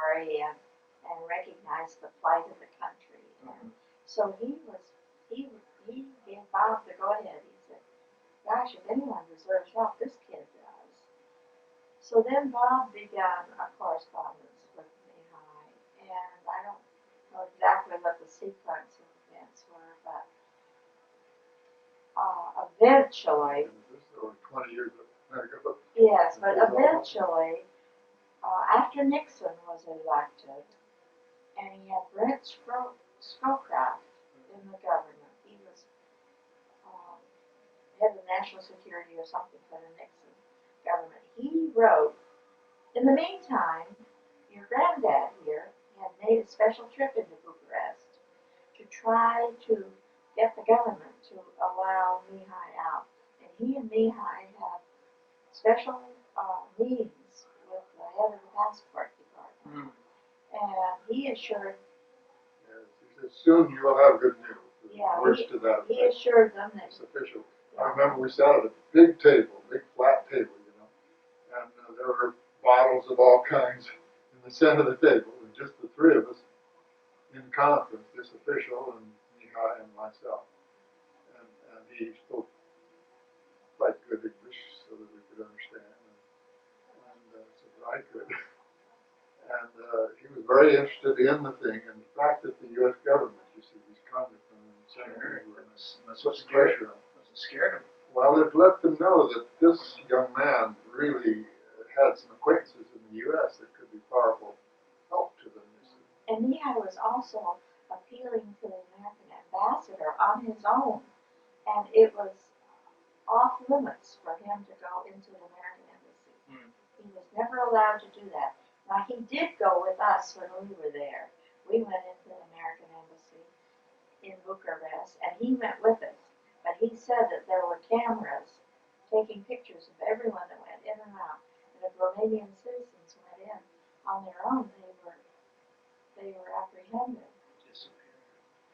and recognize the plight of the country. And so he gave Bob the go ahead. He said, "Gosh, if anyone deserves help, this kid does." So then Bob began a correspondence with Namie, and I don't know exactly what the sequence of events were, but eventually, This is over 20 years ago. yes, but eventually, after Nixon was elected, and he had Brent Scowcroft in the government, he was head of national security or something for the Nixon government. He wrote, "In the meantime, your granddad here had made a special trip into Bucharest to try to get the government to allow Mihai out. And he and Mihai had special meetings with the head of the passport department. And he assured..." Yes, he said, "Soon you will have good news." Yeah, words to that he assured them that... It's official. I remember we sat at a big table, big flat table, and there were bottles of all kinds in the center of the table, and just the three of us in conference, this official and Mihai and myself. And he spoke quite good English so that we could understand, and so that I could. And he was very interested in the thing, and the fact that the U.S. government, you see, these congressmen and senators were putting pressure on. Scared him. Well, it let them know that this young man really had some acquaintances in the U.S. that could be powerful help to them. And Mihai was also appealing to the American ambassador on his own, and it was off limits for him to go into the American embassy. He was never allowed to do that. Now, he did go with us when we were there. We went into the American embassy in Bucharest, and he went with us. But he said that there were cameras taking pictures of everyone that went in and out. And if Romanian citizens went in on their own, they were apprehended.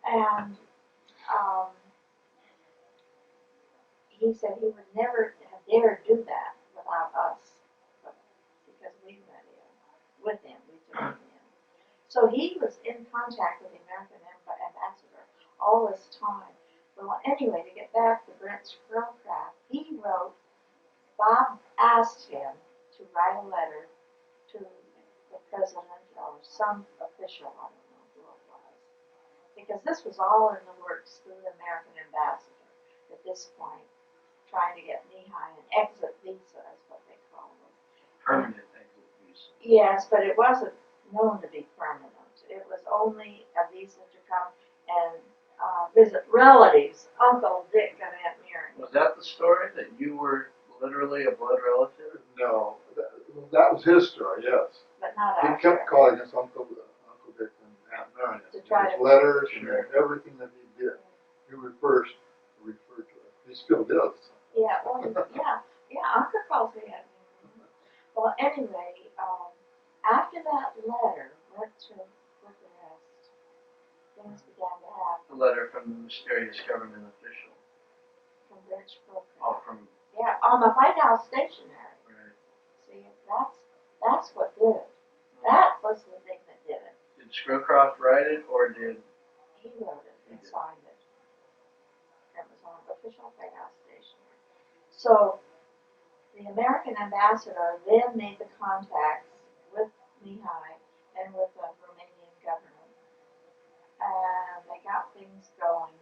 And he said he would never have dared do that without us, because we went in with him. We took him in. So he was in contact with the American ambassador all this time. Well, anyway, to get back to Brent Scowcroft, he wrote, Bob asked him to write a letter to the president or some official, I don't know who it was, because this was all in the works through the American ambassador at this point, trying to get Mihai an exit visa, is what they call it. Permanent exit visa. Yes, but it wasn't known to be permanent. It was only a visa to come and visit relatives, Uncle Dick and Aunt Marian. Was that the story, that you were literally a blood relative? No, that was his story, yes. But not He ours. kept calling us Uncle Dick and Aunt Marian. To try his to... letters and everything that he did. He would first refer to us. He still does. Yeah, well, yeah, Uncle calls me Aunt Marian. Well, anyway, after that letter went to Bucharest, things began to happen. The letter from the mysterious government official. From Brent Scowcroft. Oh, from... Yeah, on the White House stationery. Right. See, that's what did it. That was the thing that did it. Did Scowcroft write it, or did... He wrote it and signed it. It was on official White House stationery. So, the American ambassador then made the contacts with Mihai and with the Romanian government. And they got things going.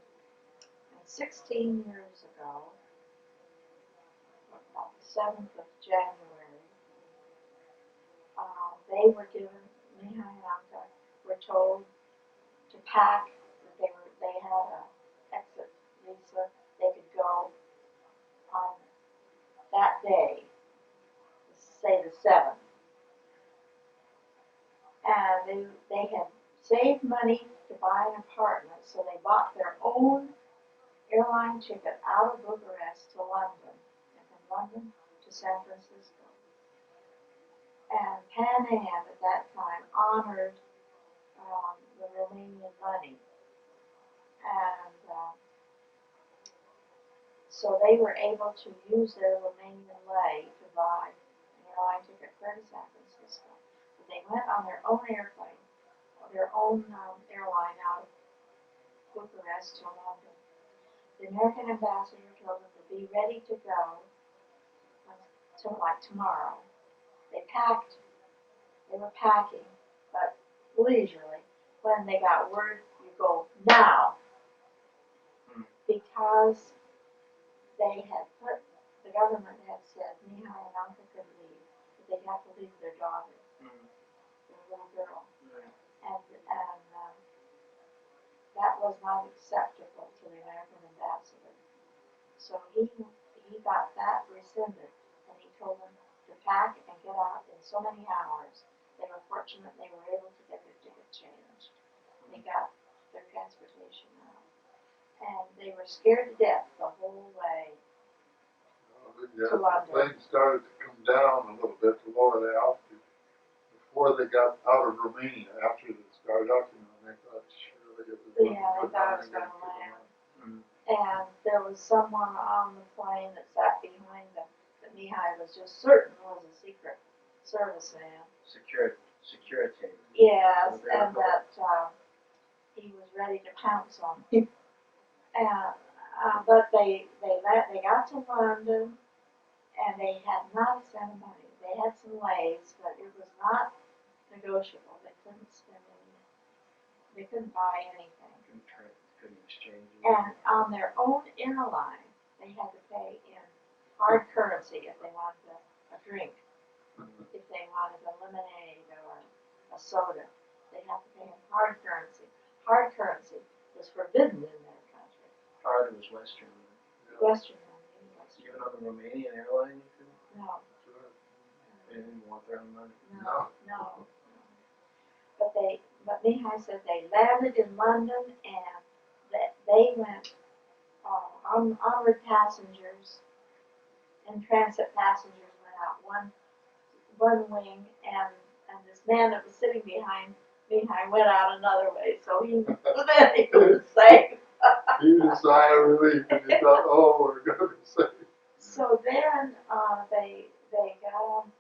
And 16 years ago, about the 7th of January, they were given, Mihai and Anka were told to pack, that they had an exit visa, they could go on that day, say the 7th. And they had saved money to buy an apartment, so they bought their own airline ticket out of Bucharest to London, and from London to San Francisco. And Pan Am at that time honored the Romanian money. And so they were able to use their Romanian lei to buy an airline ticket for San Francisco. But they went on their own airplane, their own airline out of Bucharest to London. The American ambassador told them to be ready to go until like tomorrow. They were packing, but leisurely. When they got word, you go now, because the government had said Mihai and Anka could leave, but they'd have to leave their daughter, their little girl, and that was not acceptable to the American ambassador. So he got that rescinded, and he told them to pack and get out in so many hours. They were fortunate they were able to get their ticket changed. They got their transportation out, and they were scared to death the whole way to The London. plane started to come down a little bit to lower the altitude before they got out of Romania. After they started out, they thought surely it was going Yeah, they thought it was going to land. And there was someone on the plane that sat behind them that Mihai was just certain was a Secret Service man. Security. Yes, and that he was ready to pounce on him. And but they got to London, and they had not a cent of money. They had some lays, but it was not negotiable. They couldn't spend any. They couldn't buy anything. Couldn't exchange. And on their own airline, they had to pay in hard currency if they wanted a drink. If they wanted a lemonade or a soda, they had to pay in hard currency. Hard currency was forbidden in their country. Hard was Western. Western money. Even on the Romanian airline, you couldn't. No. They didn't want their own money. No. But Mihai said they landed in London, and that they went onward passengers, and transit passengers went out one wing, and this man that was sitting behind Mihai went out another way, so he was safe. He was a sigh of relief, and he thought, oh, we're going to be safe. So then they got on,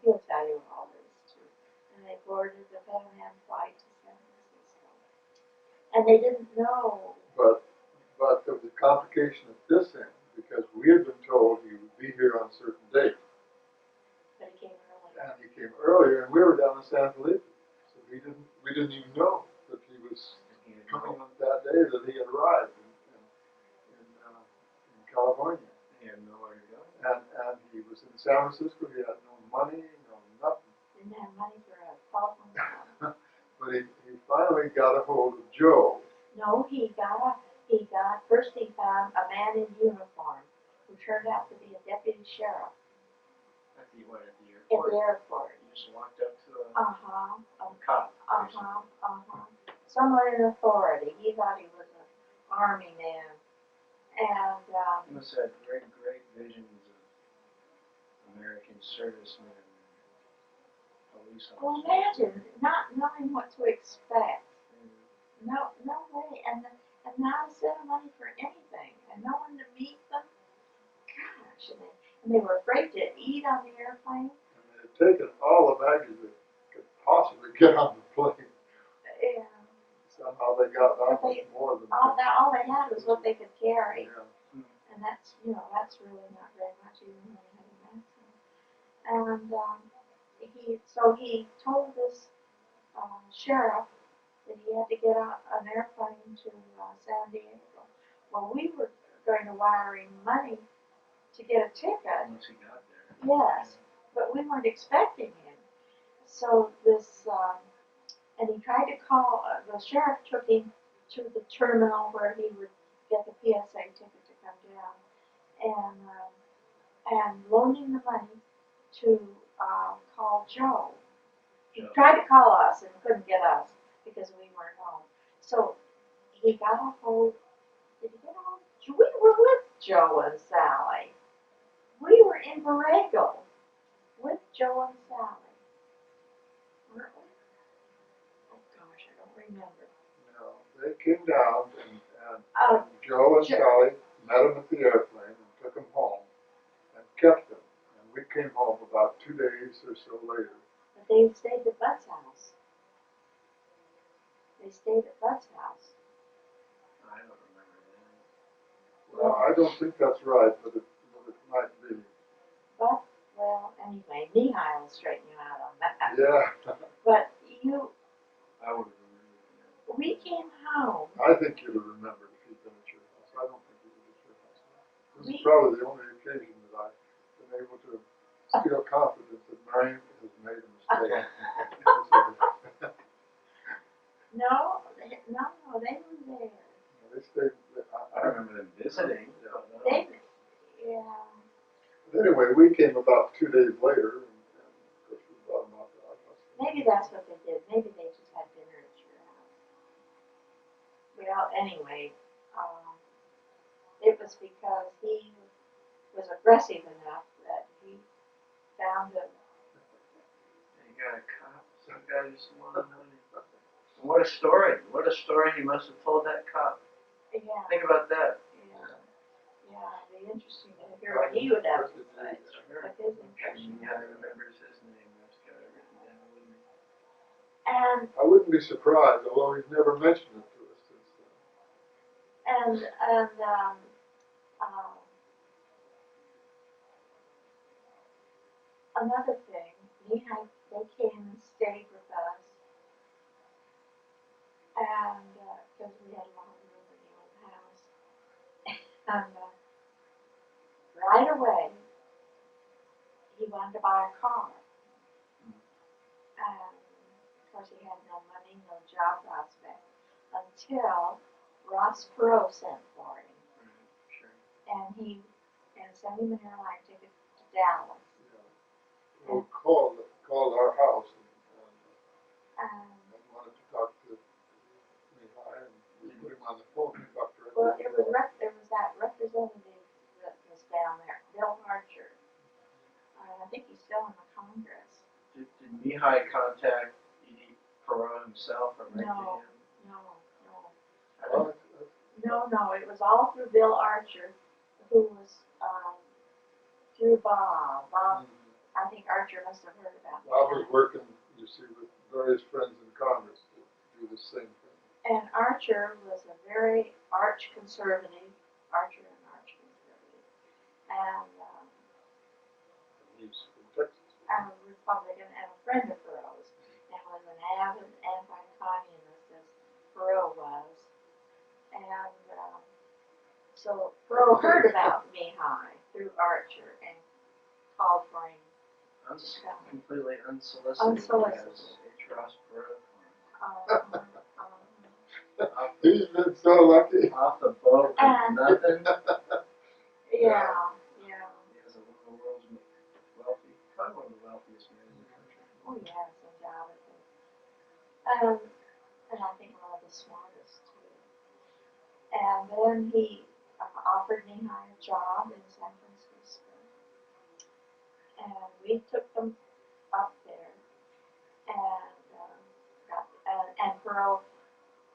he'll tell you all this too, and they boarded the Pan Am flight to San Francisco. And they didn't know. But there was a complication at this end, because we had been told he would be here on a certain date. But he came early. And he came earlier, and we were down in San Felipe. So we didn't even know that he was coming on that day, that he had arrived in California. He had nowhere to go. And he was in San Francisco. He had no money, no nothing. Didn't have money for a telephone. But he finally got a hold of Joe. No, first he found a man in uniform who turned out to be a deputy sheriff At the at airport? the airport. You just walked up to a Uh-huh. cop. Someone in authority. He thought he was an army man. And, You must have had great visions of American servicemen and police officers. well, imagine not knowing what to expect. No way. And not a cent of money for anything. And no one to meet them. Gosh, and they were afraid to eat on the airplane. And they had taken all the baggage they could possibly get on the plane. Yeah. Somehow they got on with more than All they had was what they could carry. Yeah. And that's really not very much even when they had a vaccine. And so he told this sheriff that he had to get on an airplane to San Diego. Well, we were going to wire him money to get a ticket. Once he got there. Yes, but we weren't expecting him. So and he tried to call, the sheriff took him to the terminal where he would get the PSA ticket to come down, and loaned him the money to call Joe. He tried to call us and couldn't get us because we weren't home. So he got a hold, did he get a hold? We were with Joe and Sally. We were in Borrego with Joe and Sally. Weren't we? Oh gosh, I don't remember. No, they came down and Joe and Sally met him at the airplane and took him home and kept him. And we came home about 2 days or so later. The But they stayed at Bud's house. They stayed at Bud's house. I don't remember that. Well, I don't think that's right, but it might be. But, well, anyway, Namie will straighten you out on that. Yeah. But you, I would have remembered that. we came home. I think you'd have remembered if he'd been at your house. I don't think he was at your house. This is probably the only occasion that I've been able to feel confident that Marian has made a mistake. No, they were there. They stayed. I remember them visiting. They, yeah. But anyway, we came about 2 days later, and of course we brought him out to our house. Maybe that's what they did. Maybe they just had dinner at your house. Well, anyway, it was because he was aggressive enough that he found a. You got a cop. Some guy just wanted money. What a story! What a story he must have told that cop. Yeah. Think about that. Yeah, it'd be interesting to hear what he would have to say. Sure. What his impression Yeah, I was. remembers his name. That's got it written down with me. And I wouldn't be surprised, although he's never mentioned it to us since then. Another thing, they came and stayed with us, and because we had a lot of room in the old house, and right away he wanted to buy a car, and of course he had no money, no job prospect, until Ross Perot sent for him, Sure. and sent him an airline ticket to Dallas. Well, called our house Um, and wanted to talk to me. And we put him on the phone and talked to him. Well, there was that representative that was down there, Bill Archer. I think he's still in the Congress. Did Mihai contact Edie Perot himself or write to him? No, it was all through Bill Archer, who was, through Bob. I think Archer must have heard about Bob that. was working, you see, with various friends in Congress to do the same thing. And Archer was a very arch conservative, and He's from Texas. a Republican and a friend of Perot's, and was an avid anti-communist as Perot was. And so Perot heard about Mihai through Archer and called for him. Completely unsolicited. Unsolicited. As H. Ross Perot. He's been so lucky. Off the boat with nothing. Yeah. He has one of the world's wealthy, probably one of the wealthiest men in the country. Oh yes, undoubtedly. And I think one of the smartest too. And then he offered Mihai a job in San Francisco, and we took them up there, and Perot,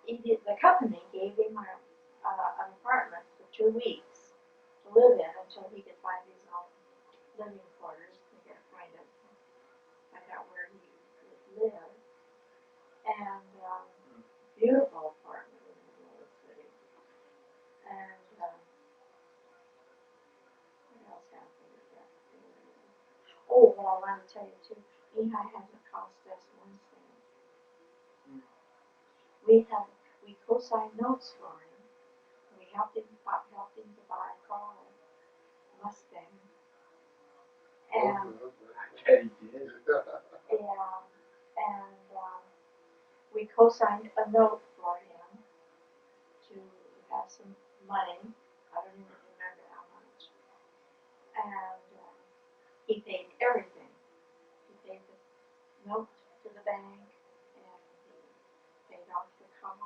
the company gave him an apartment for 2 weeks to live in until he could find his own living quarters to find out where he would live. And beautiful apartment in the middle of the city. And what else happened at that area? Oh, but I want to tell you too, Mihai hasn't cost us 1 cent. We co-signed notes for him. We helped him to buy a car, Mustang. And I bet he did. we co-signed a note for him to have some money. I don't even remember how much. And he paid everything. He paid the note to the bank, and he paid off the car.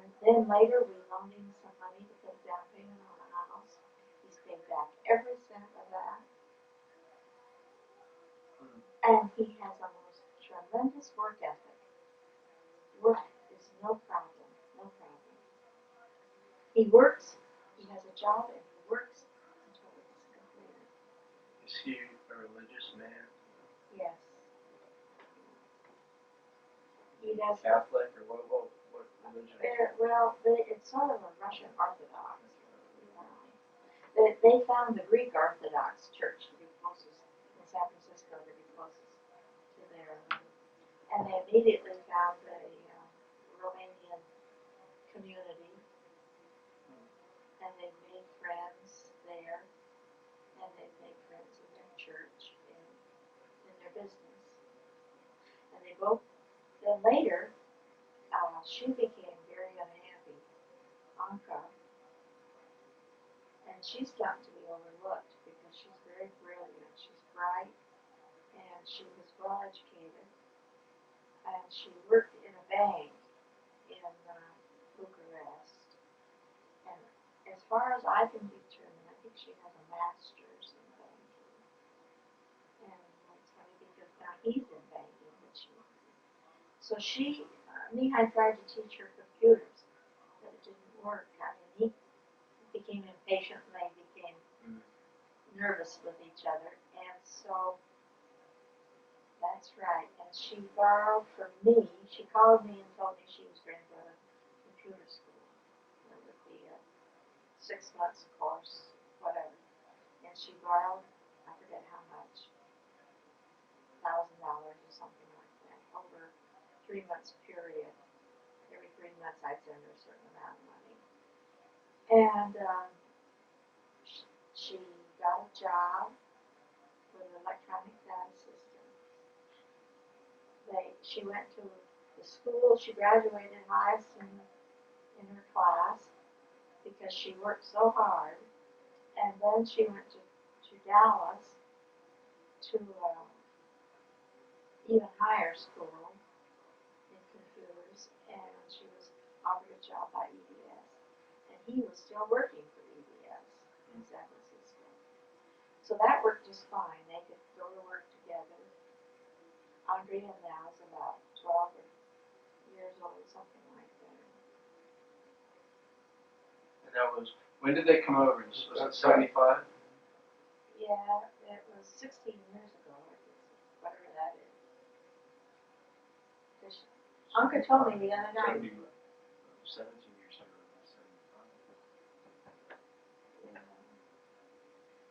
And then later we loaned him some money to put a down payment on a house. He's paid back every cent of that. And he has a most tremendous work ethic. Work is no problem. He works, he has a job, and he works until it's completed. Is he a religious He does. Catholic or what religion? Well, it's sort of a Russian Orthodox. They found the Greek Orthodox Church to be closest in San Francisco, to be closest to their, and they immediately found a Romanian community, and they made friends there, and they made friends in their church and in their business, and they both. Then later, she became very unhappy, Anka, and she's gotten to be overlooked because she's very brilliant, she's bright, and she was well educated, and she worked in a bank in Bucharest, and as far as I can determine, I think she has a master's in banking, and it's funny because now he's in banking, but so Mihai tried to teach her computers, but it didn't work. I mean, he became impatient and they became nervous with each other, and so that's right. And she borrowed from me. She called me and told me she was going to go to computer school. It would be a 6 months course, whatever. And she borrowed, I forget how much, $1,000 or something like that, over 3 months period. Every 3 months I'd send her a certain amount of money. And she got a job with an electronic data system. She went to the school, she graduated highest in her class because she worked so hard. And then she went to Dallas to even higher school in computers, and she was offered a job by EBS. And he was still working for EBS in San Francisco. So that worked just fine. They could go to work together. Andrea now is about 12 years old, something like that. And that was, when did they come over? Was it 75? Yeah, it was 16 years ago, I guess, whatever that is. Uncle told me the other night. 17 years ago, 75. Yeah.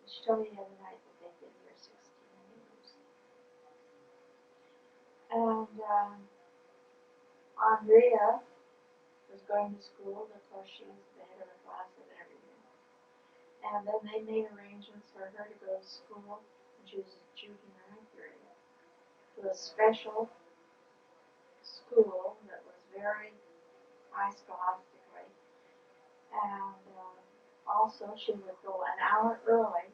She told me the other night that they've been here 16 years. And Andrea was going to school. Of course, she was the head of her class and everything. And then they made arrangements for her to go to school when she was a junior high grade to a special school that was very high scholastically. And also, she would go an hour early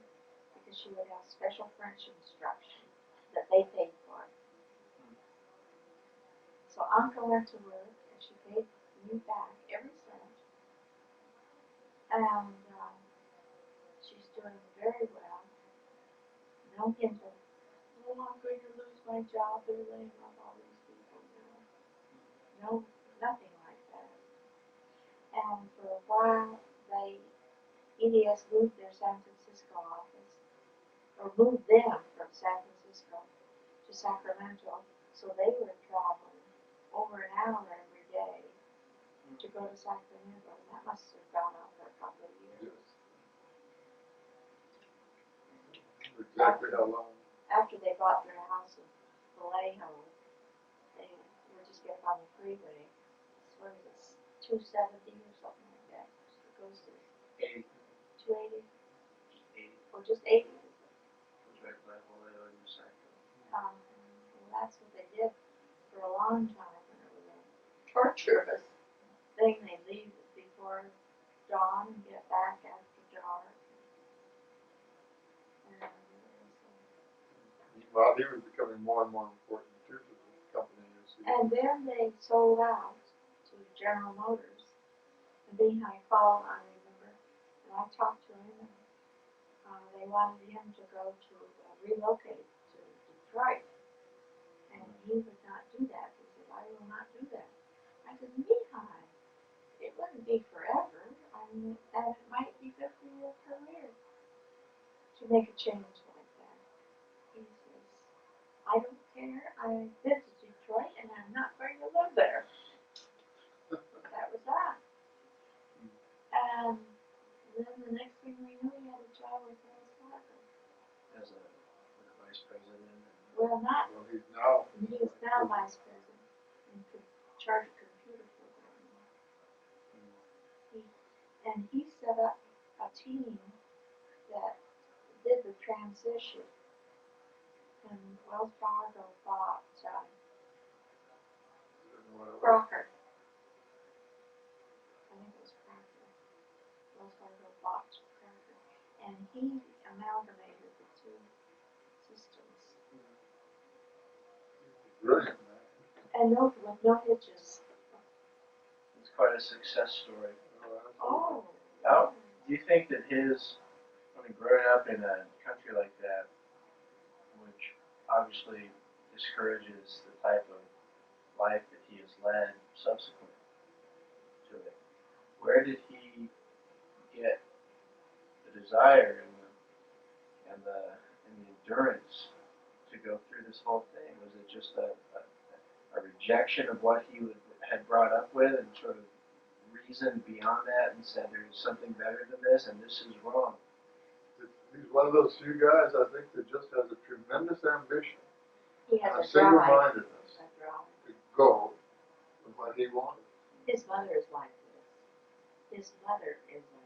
because she would have special French instruction that they paid for. So Uncle went to work and she paid me back every cent. And she's doing very well. No hint of, oh, I'm going to lose my job. They're laying off all these people now. No, nothing like that. And for a while, EDS moved their San Francisco office, or moved them from San Francisco to Sacramento, so they were traveling over an hour every day to go to Sacramento, and that must have gone on for a couple of years. Exactly how long? After they bought their house in Vallejo, they were just getting on the freeway. What is it, 270 or something like that? It goes to 80. 280 80. or just 80. Goes right by Vallejo and Sacramento. Well, that's what they did for a long time, and it was a torturous thing. They leave before dawn and get back after dark. And Well, he was becoming more and more important too for the company. And then they sold out to General Motors. And Mihai called, I remember, and I talked to him, and they wanted him to go to relocate to Detroit. And he would not do that. He said, I will not do that. I said, Mihai, it wouldn't be forever. I mean, and it might be good for your career to make a change like that. He says, I don't care. I've been to Detroit and I'm not going to look lived there. That was that. And then the next thing we knew, he had a job with Wells Fargo. As a vice president. And, Well, not, Well, he's now. he is now vice president and could charge a computer program. And he set up a team that did the transition. And Wells Fargo bought Crocker. I think it was Crocker. Wells Fargo bought Crocker. And he amalgamated the two systems. Brilliant, man. And no, with no hitches. it's quite a success story. Oh. How do you think that growing up in a country like that, which obviously discourages the type of life that he has led subsequent to it, where did he get the desire and the endurance to go through this whole thing? Was it just a rejection of what he had brought up with and sort of reasoned beyond that and said there's something better than this and this is wrong? He's one of those few guys, I think, that just has a tremendous ambition. He has and a single-mindedness drive. to go with what he wanted. His mother is like this. His mother is a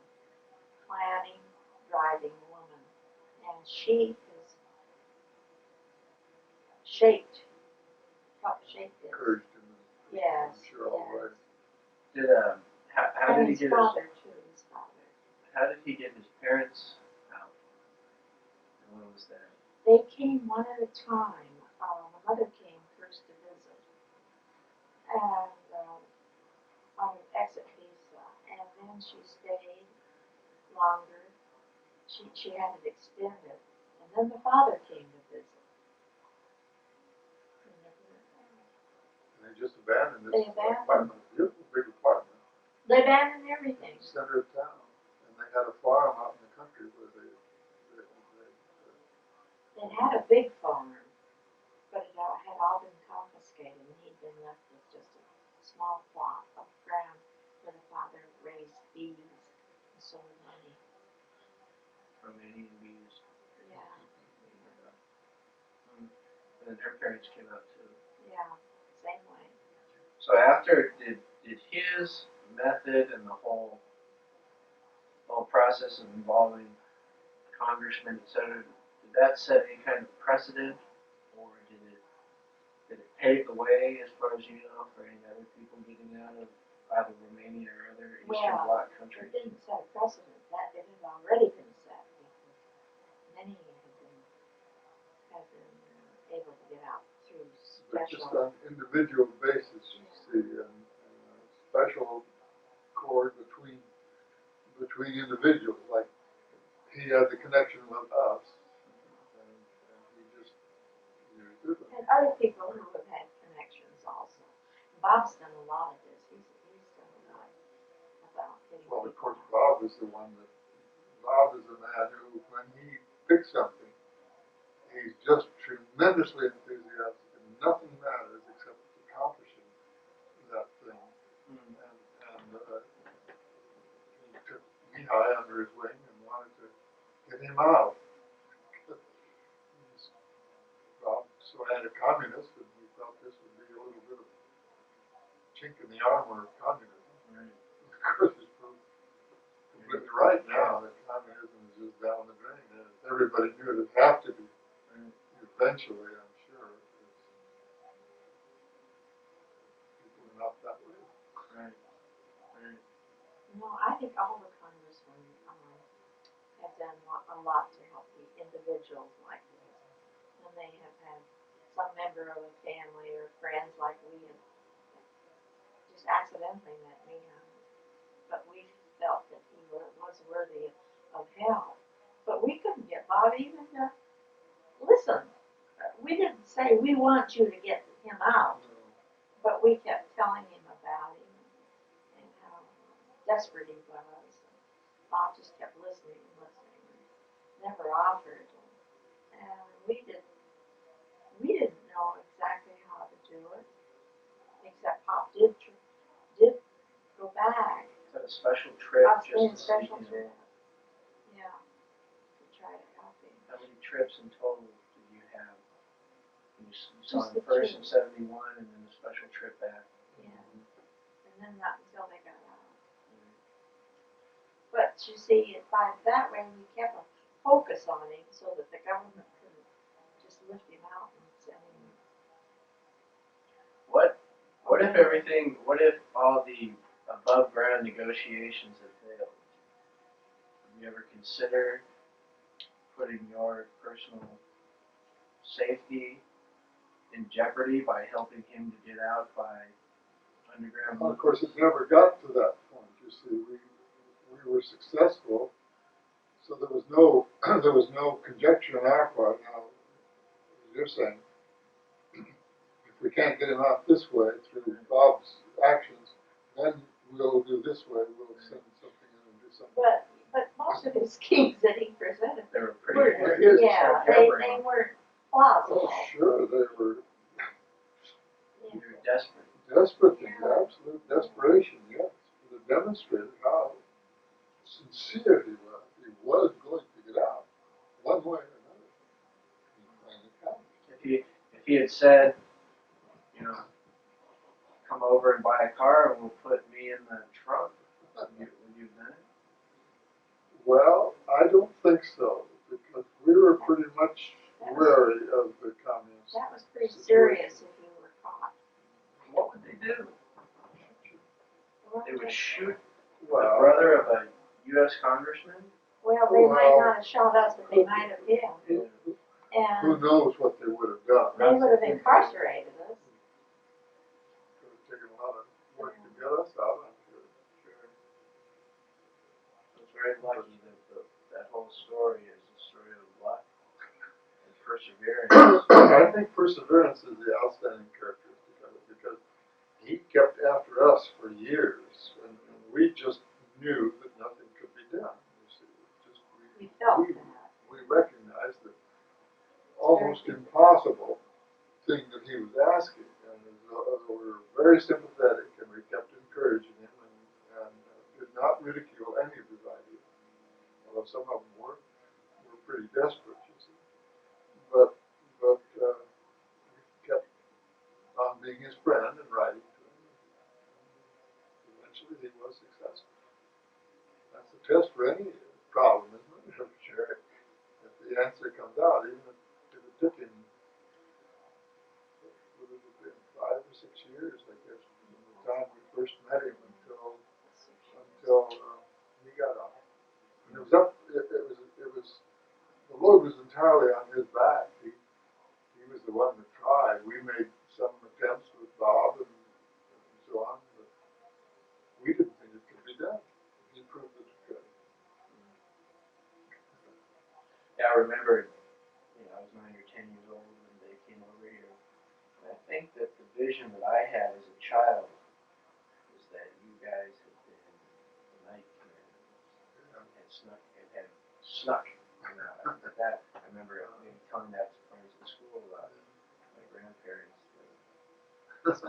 planning, driving woman. And she is helped shape this. Encouraged him. Yes, I'm sure all the way. Did how and did he his get father too, his father. how did he get his parents out? And when was that? They came one at a time. The mother came first to visit. And on an exit visa. And then she stayed longer. She had it extended. And then the father came to visit. And they just abandoned They this abandoned. apartment, beautiful big apartment, They abandoned everything. in the center of town. And they had a farm out in the country where they They had a big farm, but it had all been confiscated, and he'd been left with just a small plot of ground where the father raised bees and sold money. Romanian bees. Yeah. And then her parents came out too. Yeah, same way. So after did his method and the whole process of involving congressmen, etc., did that set any kind of precedent, or did it pave the way, as far as you know, for any other people getting out of either Romania or other Eastern Bloc It countries? didn't set a precedent. That it had already been set because many had been able to get out through but just special. on individual basis, you see, and special cord between individuals, like he had the connection with us, and he just used it. And other people who have had connections also. Bob's done a lot of this. He's done a lot about getting Well, of people course, out. Bob is the one that, Bob is the man who, when he picks something, he's just tremendously enthusiastic, and nothing matters except accomplishing that thing. Mm-hmm. And he took Lehigh under his wing and wanted to get him out. Bob so anti-communist, and he felt this would be a little bit of chink in the armor of communism. Right. Of course, it's proved completely right now that communism is just down the drain, and everybody knew it would have to be. Right. Eventually, I'm sure. People are not that way. Right. Right. No, I think all the congressmen have done a lot to help the individuals like this. When they have had some member of a family or friends like we have just accidentally met me, but we felt that he was worthy of help. But we couldn't get Bob even to listen. We didn't say we want you to get him out, but we kept telling him about him and how desperate he was. Bob just kept listening and listening and never offered. And we didn't know exactly how to do it, except Pop did go back. Is that a special trip I was just in to see special him? trip. Yeah, to try to help him. How many trips in total did you have? You saw Just him the first two. in '71 and then a special trip back. Yeah, and then not until they got out. But you see, by that way, we kept a focus on him so that the government couldn't just lift him out and send him. What if everything, what if all the above ground negotiations had failed? Have you ever considered putting your personal safety in jeopardy by helping him to get out by underground? Well, of course, it never got to that point. You see, we were successful, so there was no there was no conjecture on our part. Now, as you're saying, if we can't get him out this way through Bob's actions, then we'll do this way. We'll send something in and do something. But most of his schemes that he presented They were pretty were, good. yeah, they weren't plausible. Oh, sure, they were You're desperate. desperate, absolute desperation, yes. But it demonstrated how sincere he was. He was going to get out, one way or another. And it happened. If he had said, you know, come over and buy a car and we'll put me in the trunk, would you have done it? Well, I don't think so, because we were pretty much wary of the communists. That was pretty serious if you were caught. What would they do? They would shoot the Well, brother of a U.S. congressman? Well, they might not have shot us, but they might have him. who And knows what they would have done? they would have incarcerated us. Could have taken a lot of work to get us out, I'm sure. I was very lucky that that whole story is a story of luck and perseverance. I think perseverance is the outstanding characteristic of it, because he kept after us for years, and we just knew that nothing could be done. You see, We felt that. we recognized the almost impossible thing that he was asking, and we were very sympathetic, and we kept encouraging him, and did not ridicule any of his ideas, although some of them were pretty desperate, you see. But we kept on being his friend and writing to him. Eventually, he was successful. That's a test for any problem, isn't it? Sure. If the answer comes out, even if it took him, would it have been 5 or 6 years, I guess, from the time we first met him until he got off. And it was the load was entirely on his back. He was the one that tried. We made some attempts with Bob and so on, but we didn't think it could be done. He proved that it could. Yeah, I remember, I was 9 or 10 years old when they came over here. And I think that the vision that I had as a child was that you guys had been the night commanders and had snuck. I remember telling that to friends in school about my grandparents. That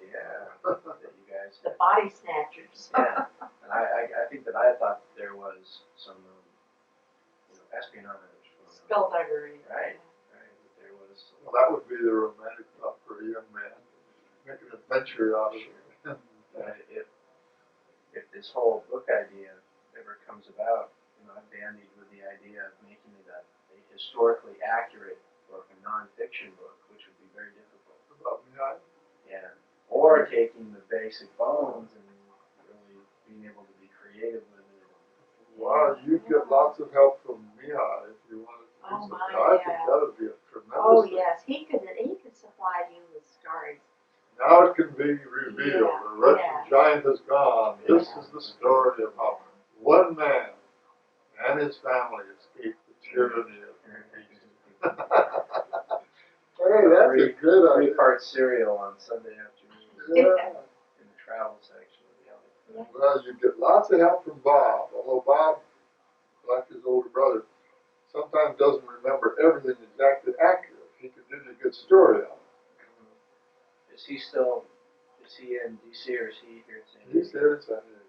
you guys The body snatchers. Yeah, and I think that I thought there was some espionage. Skullduggery. Right. That there was. Well, that would be the romantic thought for a young man. Make an adventure out of it. If this whole book idea ever comes about, I've bandied with the idea of making it a historically accurate book, a nonfiction book, which would be very difficult. Yeah. Or taking the basic bones and really being able to be creative with it. Wow, you'd get lots of help from Mihai if you wanted to do Oh, something. my, I think that would be a tremendous Oh, thing. yes, he could supply you with stories. Now it can be revealed. Yeah, The Russian giant has gone. This is the story of how one man and his family escaped the tyranny of Hey, that's a good idea. 3-part serial on Sunday afternoon Yeah. in the travel section of the other. Well, you get lots of help from Bob, although Bob, like his older brother, sometimes doesn't remember everything exactly accurate. He could give you a good story on it. Is he still Is he in DC or is he here in San Diego? He's here in San Diego.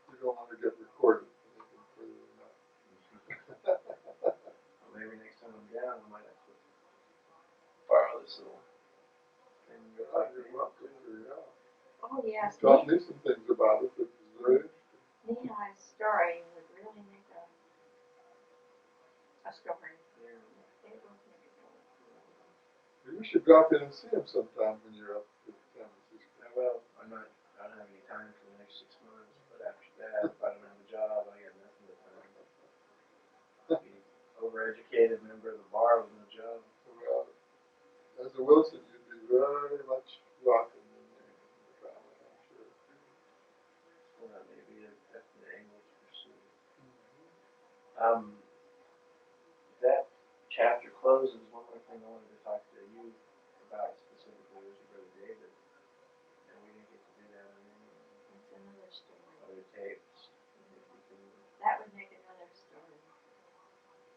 You don't want to get recorded. Well, maybe next time I'm down, I might have to borrow this little thing. You're welcome to, yeah. Oh, yes, He taught me some things about it that was very interesting. Nehemiah's story would really make a story. Yeah. It would make a story. You should drop in and see him sometime when you're up in San Francisco. Well, I don't have any time for the next 6 months, but after that, if I don't have a job, I got nothing but time. Be overeducated member of the bar with no job. Well, as a Wilson, you'd be very much welcome in the family, I'm sure. Well, that may be a definite angle to pursue. Mm-hmm. That chapter closes. One more thing I wanted to talk to you about specifically was your brother David, and we didn't get to do that on any That's another story. other tape.